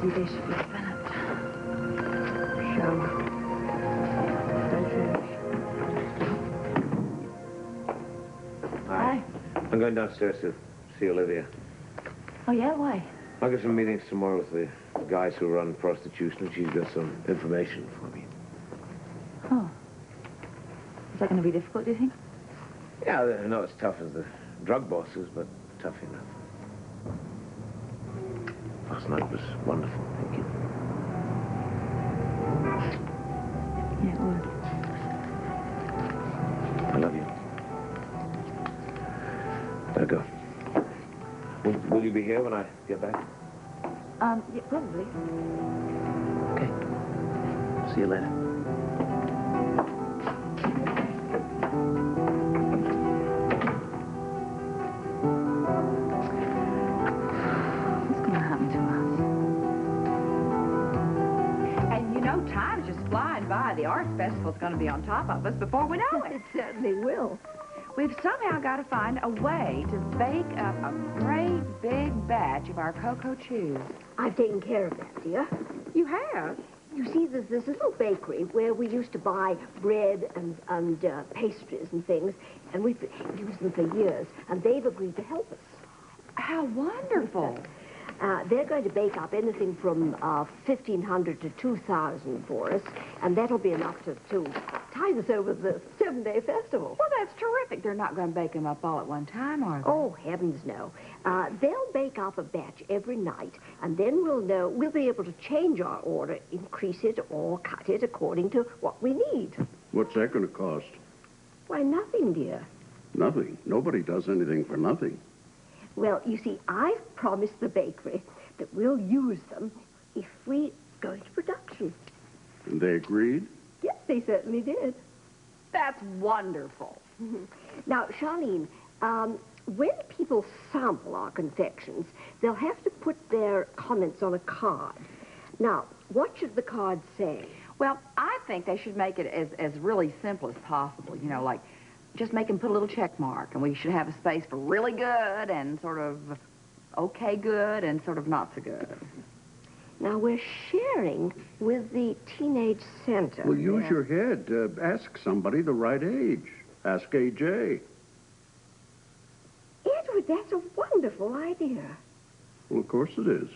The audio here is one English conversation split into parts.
see they should be finished. So, don't finish. Hi. I'm going downstairs to see Olivia. Oh, yeah? Why? I've got some meetings tomorrow with the guys who run prostitution, and she's got some information for me. Oh. Is that going to be difficult, do you think? Yeah, they're not as tough as the drug bosses, but tough enough. Last night was wonderful, thank you. Yeah, it was. I love you. Better go. Will you be here when I get back? Yeah, probably. Okay. See you later. What's going to happen to us? And you know, time's just flying by. The arts festival's going to be on top of us before we know it. It certainly will. We've somehow got to find a way to bake up a great big batch of our cocoa chews. I've taken care of that, dear. You have? You see, there's this little bakery where we used to buy bread and pastries and things, and we've used them for years, and they've agreed to help us. How wonderful. They're going to bake up anything from 1,500 to 2,000 for us, and that'll be enough to tide us over the 7-day festival. Well, that's terrific. They're not going to bake them up all at one time, are they? Oh, heavens, no. They'll bake up a batch every night, and then we'll be able to change our order, increase it or cut it according to what we need. What's that going to cost? Why, nothing, dear. Nothing. Nobody does anything for nothing. Well, you see, I've promised the bakery that we'll use them if we go into production. And they agreed? Yes, they certainly did. That's wonderful. Now, Charlene, when people sample our confections, they'll have to put their comments on a card. Now, what should the card say? Well, I think they should make it as really simple as possible. You know, like, just make them put a little check mark, and we should have a space for really good and sort of okay good and sort of not so good. Now, we're sharing with the Teenage Center. Well, use your head. Ask somebody the right age. Ask AJ. Edward, that's a wonderful idea. Well, of course it is.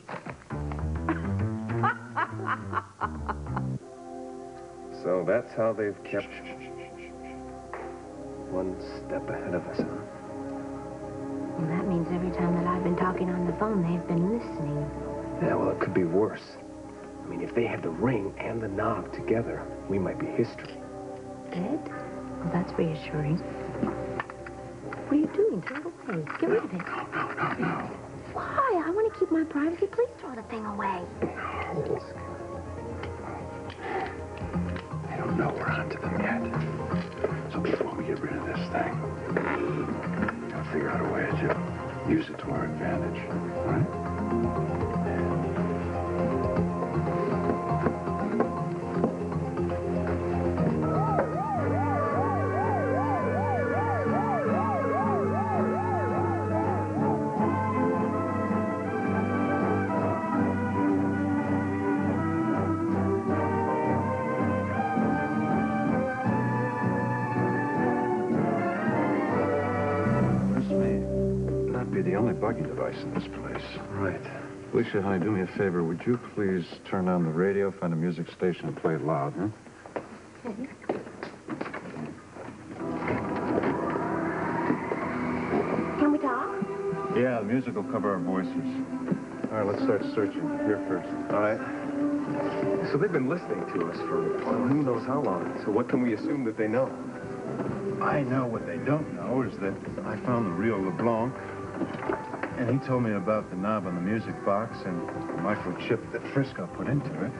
So that's how they've kept one step ahead of us, huh? Well, that means every time that I've been talking on the phone, they've been listening. Yeah, well, it could be worse. I mean, if they had the ring and the knob together, we might be history. Ed? Well, that's reassuring. What are you doing? Throw it away. Get rid of it. No. Why? I want to keep my privacy. Please throw the thing away. No. They don't know we're onto them yet. So before we get rid of this thing, we gotta figure out a way to use it to our advantage, right? Bugging device in this place. Right. Alicia, honey, do me a favor. Would you please turn on the radio, find a music station, and play it loud, huh? Okay. Can we talk? Yeah, the music will cover our voices. All right, let's start searching. Here first. All right. So they've been listening to us for, well, who knows how long. So what can we assume that they know? I know what they don't know is that I found the real LeBlanc, and he told me about the knob on the music box and the microchip that Frisco put into it.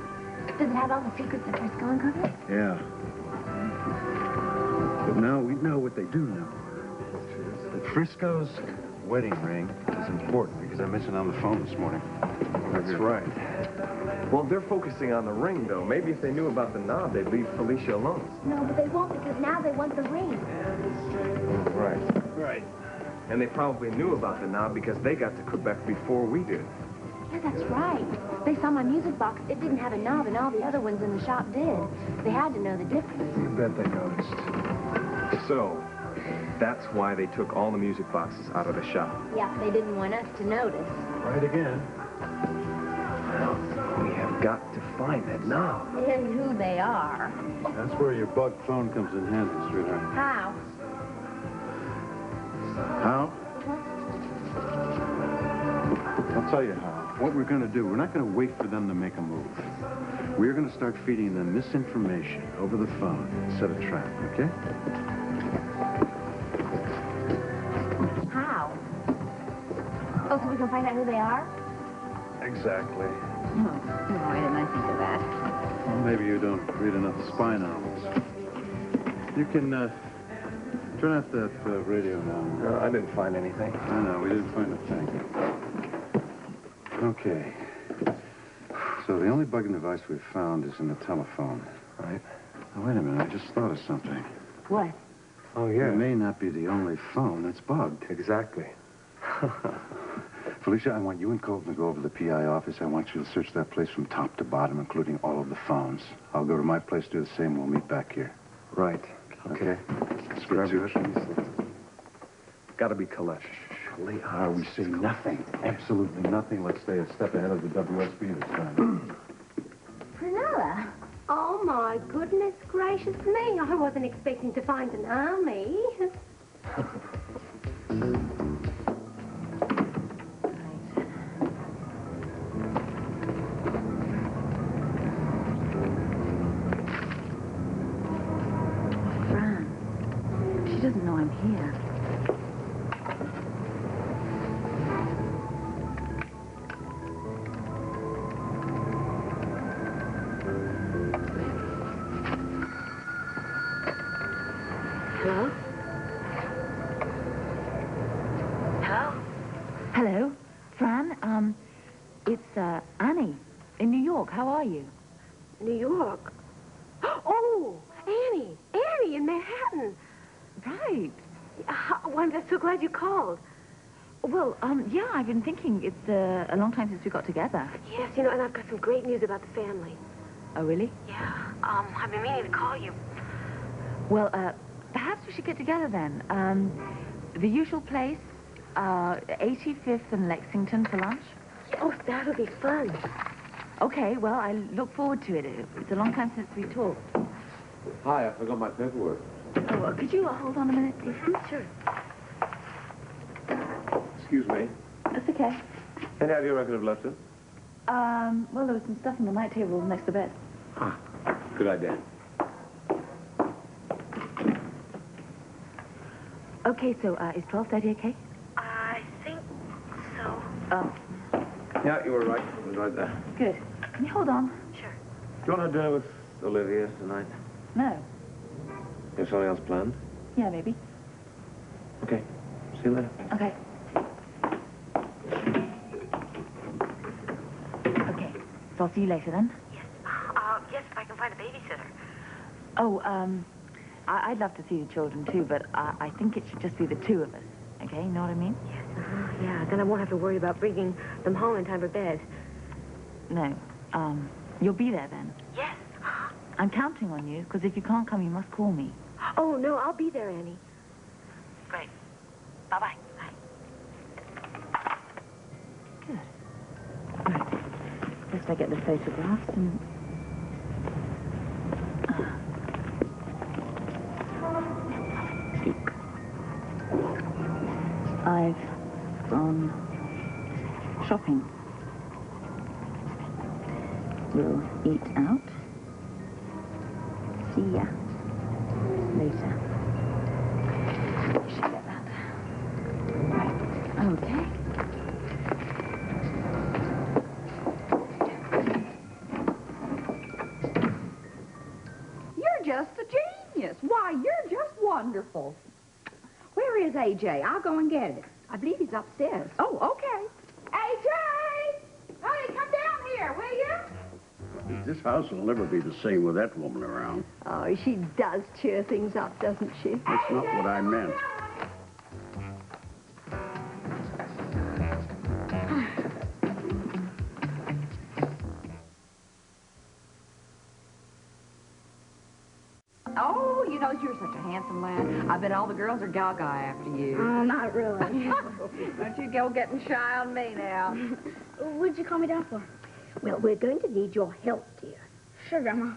Does it have all the secrets that Frisco uncovered? Yeah. But now we know what they do know. That Frisco's wedding ring is important because I mentioned on the phone this morning. That's right. Well, they're focusing on the ring, though. Maybe if they knew about the knob, they'd leave Felicia alone. No, but they won't because now they want the ring. Right. And they probably knew about the knob because they got to Quebec before we did. Yeah, that's right. They saw my music box. It didn't have a knob, and all the other ones in the shop did. They had to know the difference. You bet they noticed. So, that's why they took all the music boxes out of the shop. Yeah, they didn't want us to notice. Right again. Well, we have got to find that knob. And who they are. That's where your bug phone comes in handy, sweetheart. How? How? I'll tell you how. What we're going to do, we're not going to wait for them to make a move. We're going to start feeding them misinformation over the phone and set a trap, okay? How? Oh, so we can find out who they are? Exactly. Oh, why didn't I think of that? Well, maybe you don't read enough spy novels. You can, turn off that radio now. I didn't find anything. I know, we didn't find a thing. Okay. So the only bugging device we've found is in the telephone. Right. Now, wait a minute, I just thought of something. What? Oh, It may not be the only phone that's bugged. Exactly. Felicia, I want you and Colton to go over to the PI office. I want you to search that place from top to bottom, including all of the phones. I'll go to my place, do the same. We'll meet back here. Right. Okay? Let's Grab get your to it. keys. Got to be Colette. We say nothing. Absolutely nothing. Let's stay a step ahead of the WSB this time. Prunella. Oh, my goodness gracious me. I wasn't expecting to find an army. Fran, she doesn't know I'm here. Hello? Hello? Hello, Fran. It's Annie in New York. How are you? New York? Oh, Annie. Annie in Manhattan. Right. Well, I'm so glad you called. Well, yeah, I've been thinking it's a long time since we got together. Yes, you know, and I've got some great news about the family. Oh, really? Yeah, I've been meaning to call you. Well, perhaps we should get together then. The usual place, 85th and Lexington for lunch. Oh, that'll be fun. Okay, well, I look forward to it. It's a long time since we talked. Hi, I forgot my paperwork. Oh, could you hold on a minute, please? Sure. Excuse me. That's okay. Any idea where I could have left it? Well, there was some stuff on the night table next to bed. Ah, good idea. Okay, so, is 12:30 okay? I think so. Oh, Yeah, you were right. It was right there. good. Can you hold on? Sure. Do you want to have dinner with Olivia tonight? No. You have something else planned? Yeah, maybe. Okay. See you later. Okay. Okay. So I'll see you later then. Yes, if I can find a babysitter. Oh, I'd love to see the children too, but I think it should just be the two of us. Okay, you know what I mean? Yes, yeah, then I won't have to worry about bringing them home in time for bed. No. You'll be there then. Yes. I'm counting on you, because if you can't come, you must call me. Oh, no, I'll be there, Annie. Great. Bye-bye. Bye. Good. Right. First I get the photographs and... I've gone shopping. We'll eat out. See ya later. You should get that. Right. Okay. You're just a genius. Why, you're just wonderful. Where is A.J.? I'll go and get it. I believe he's upstairs. Oh, okay. A.J.! Honey, come down here, will you? This house will never be the same with that woman around. Oh, she does cheer things up, doesn't she? That's not what I meant. you know, you're such a handsome lad. I bet all the girls are gaga after you. Oh, not really. Don't you go getting shy on me now. What'd you call me down for? Well, we're going to need your help, dear. Sure, Grandma.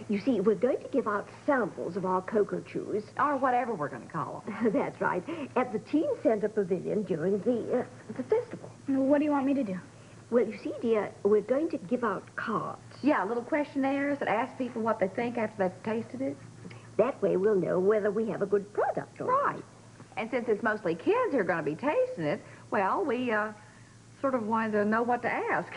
You see, we're going to give out samples of our cocoa chews. Or whatever we're going to call them. That's right. At the Teen Center Pavilion during the festival. What do you want me to do? Well, you see, dear, we're going to give out cards. Yeah, little questionnaires that ask people what they think after they've tasted it. That way we'll know whether we have a good product or not. Right. And since it's mostly kids who are going to be tasting it, well, we sort of want to know what to ask.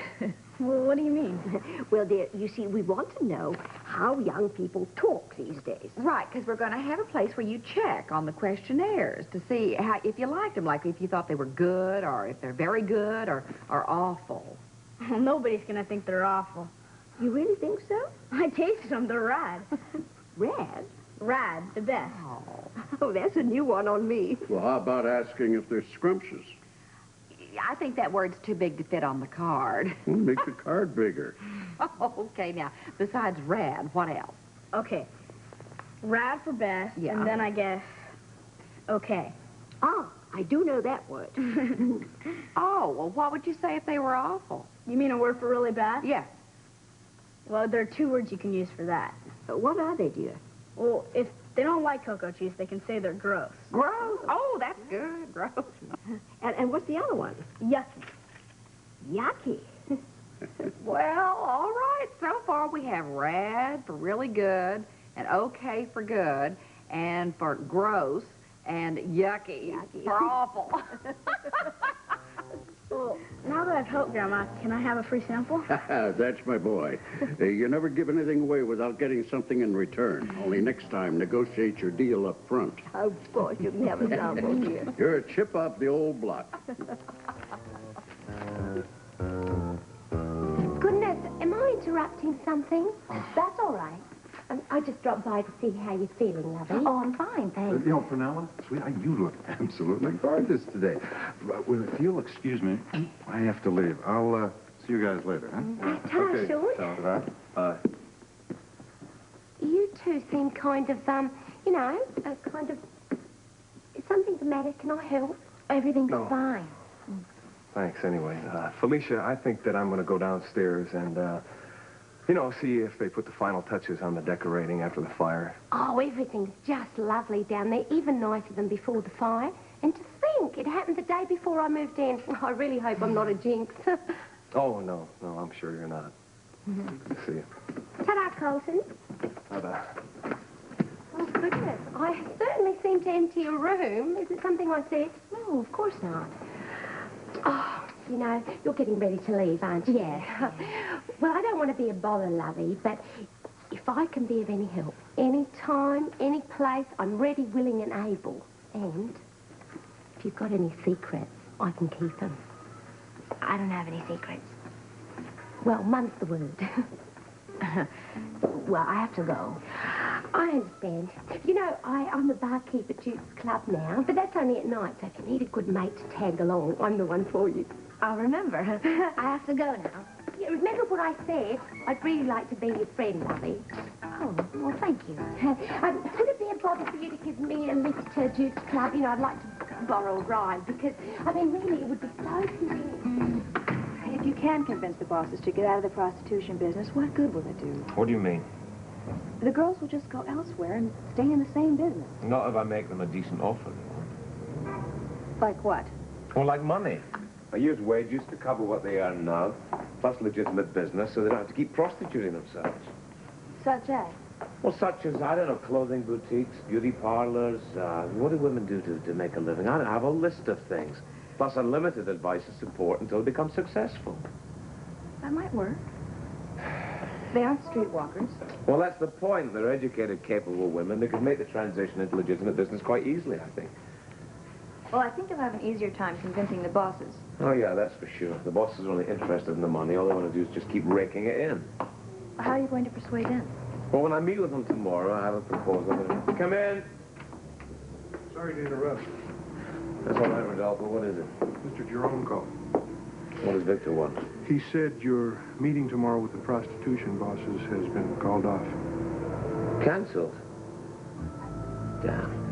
Well, what do you mean? Well, dear, you see, we want to know how young people talk these days. Right, because we're going to have a place where you check on the questionnaires to see how, if you liked them, like if you thought they were good or if they're very good or awful. Well, nobody's going to think they're awful. You really think so? I tasted them. They're rad. Rad? Rad, the best. Oh, that's a new one on me. Well, how about asking if they're scrumptious? I think that word's too big to fit on the card. Well, make the card bigger. Oh, okay, now, besides rad, what else? Okay. Rad for best, Yeah. and then I guess, okay. Ah, I do know that word. Oh, well, what would you say if they were awful? You mean a word for really bad? Yeah. Well, there are 2 words you can use for that. What are they, dear? Well, if they don't like cocoa chews, they can say they're gross. Gross. Oh, that's good. Gross. And what's the other one? Yucky. Yucky. Well, all right. So far, we have rad for really good and okay for good and for gross and yucky. For awful. Well, now that I've helped Grandma, can I have a free sample? That's my boy. You never give anything away without getting something in return. Only next time, negotiate your deal up front. Of course, you can have a sample, dear. You're a chip off the old block. Goodness, am I interrupting something? That's all right. I just dropped by to see how you're feeling, lovey. Oh, I'm fine, thanks. You know, Fenella, sweetheart, you look absolutely gorgeous today. Well, if you'll excuse me, I have to leave. I'll see you guys later, huh? Ta-ta, Sean. Ta-ta. You two seem kind of, you know, kind of... Is something the matter? Can I help? Everything's No. fine. Thanks, anyway. Felicia, I think that I'm going to go downstairs and, you know, see if they put the final touches on the decorating after the fire. Oh, everything's just lovely down there, even nicer than before the fire. And to think, it happened the day before I moved in. I really hope I'm not a jinx. Oh, no, I'm sure you're not. Good to see you. Ta-da, Colton. Bye-bye. Oh, goodness. I certainly seem to empty your room. Is it something I said? No, of course not. Oh, you know, you're getting ready to leave, aren't you? Yeah. Well, I don't want to be a bother, lovey, but if I can be of any help, any time, any place, I'm ready, willing, and able. And if you've got any secrets, I can keep them. I don't have any secrets. Well, mum's the word. Well, I have to go. I understand. You know, I'm the barkeep at Duke's Club now, but that's only at night, so if you need a good mate to tag along, I'm the one for you. I'll remember. I have to go now. Yeah, remember what I said? I'd really like to be your friend, lovey. Oh, well, thank you. Could it be a bother for you to give me a lift to Duke's Club? You know, I'd like to borrow a ride, because, I mean, really, it would be so convenient. If you can convince the bosses to get out of the prostitution business, what good will it do? What do you mean? The girls will just go elsewhere and stay in the same business. Not if I make them a decent offer. Like what? Well, like money. I use wages to cover what they earn now, plus legitimate business, so they don't have to keep prostituting themselves. Such as? Well, such as, I don't know, clothing boutiques, beauty parlors, what do women do to make a living? I don't have a list of things, plus unlimited advice and support until they become successful. That might work. They aren't streetwalkers. Well, that's the point. They're educated, capable women. They could make the transition into legitimate business quite easily, I think. Well, I think you'll have an easier time convincing the bosses. Oh, yeah, that's for sure. The bosses are only interested in the money. All they want to do is just keep raking it in. How are you going to persuade them? Well, when I meet with them tomorrow, I have a proposal. Come in. Sorry to interrupt. That's all right, Rodolfo. What is it? Mr. Jerome called. What does Victor want? He said your meeting tomorrow with the prostitution bosses has been called off. Cancelled. Damn.